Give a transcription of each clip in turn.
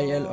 IL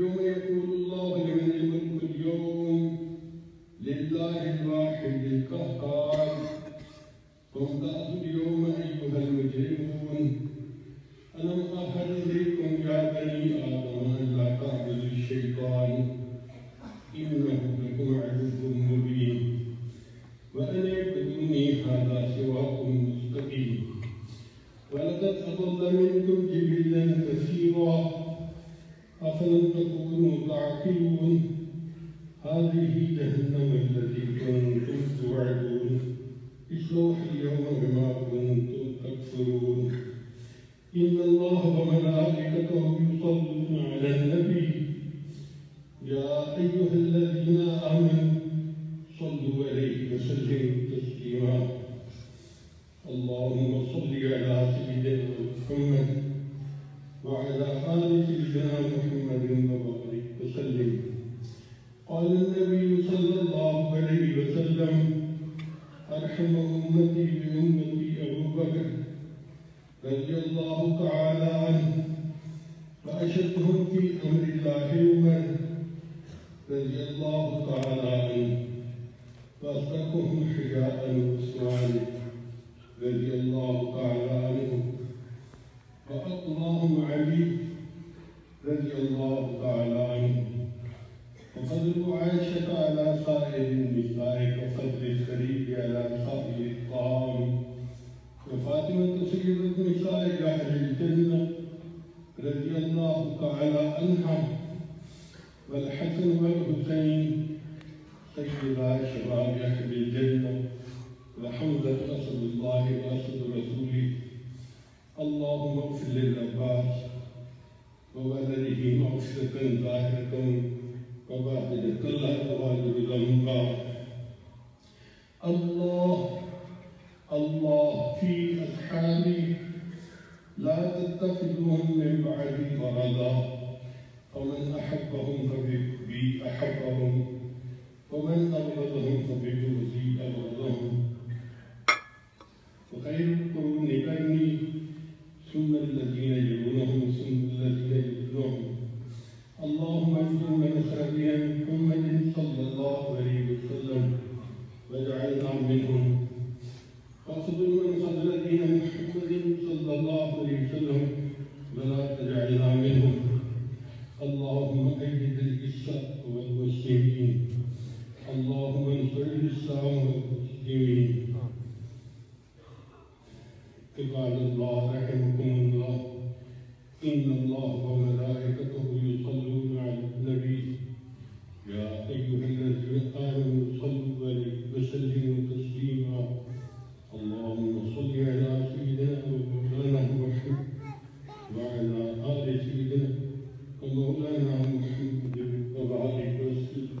يوم يقول الله لمن الملك اليوم لله الواحد القهار فامتازوا اليوم أيها المجرمون ألم أعهد إليكم يا بني آدم ألا تعبدوا الشيطان إنه لكم عدو مبين وأن اعبدوني هذا صراط مستقيم ولقد أضل منكم جبلا كثيرا أفلم تكونوا تعقلون هذه جهنم التي كنتم توعدون اصلوها اليوم بما كنتم تكفرون إن الله وملائكته يصلون على النبي يا أيها الذين آمنوا صلوا عليه وسلموا تسليما اللهم صل على سيدنا محمد وعلى آل سيدنا محمد وبارك وسلم قال النبي صلى الله عليه وسلم أرحم أمتي بأمتي أبو بكر رضي الله تعالى عنه وأشدهم في أمر الله عمر رضي الله تعالى عنه وأصدقهم حجاء عثمان رضي الله تعالى عنه وأقضاهم علي رضي الله تعالى عنه وفضل عائشة على سائر النساء كفضل الثريد على سائر الطعام وفاطمة سيدة نساء أهل الجنة رضي الله تعالى عنها والحسن والحسين سيدا شباب أهل الجنة وحمزة أسد الله وأسد رسوله اللهم اغفر للعباس وولده مغفرة ظاهرة وباطنة لا تغادر ذنبا الله الله في أصحابي لا تتخذوهم من بعدي فردا فمن أحبهم فبي أحبهم ومن أبغضهم فبجوزي أبغضهم وخير القرون قرني ثم الذين يلونهم ثم الذين يلونهم اللهم اجعل من خير محمد صلى الله عليه وسلم واجعلنا منهم واخذ من خذل دين محمد صلى الله عليه وسلم ولا تجعلنا منهم اللهم أيد الإسلام والمسلمين اللهم انصر الإسلام والمسلمين عباد الله رحمكم الله إن الله وملائكته يصلون على النبي يا أيها الذين آمنوا صلوا عليه وسلموا تسليما اللهم صل على سيدنا ومولانا محمد وعلى آل سيدنا ومولانا محمد وبارك وسلم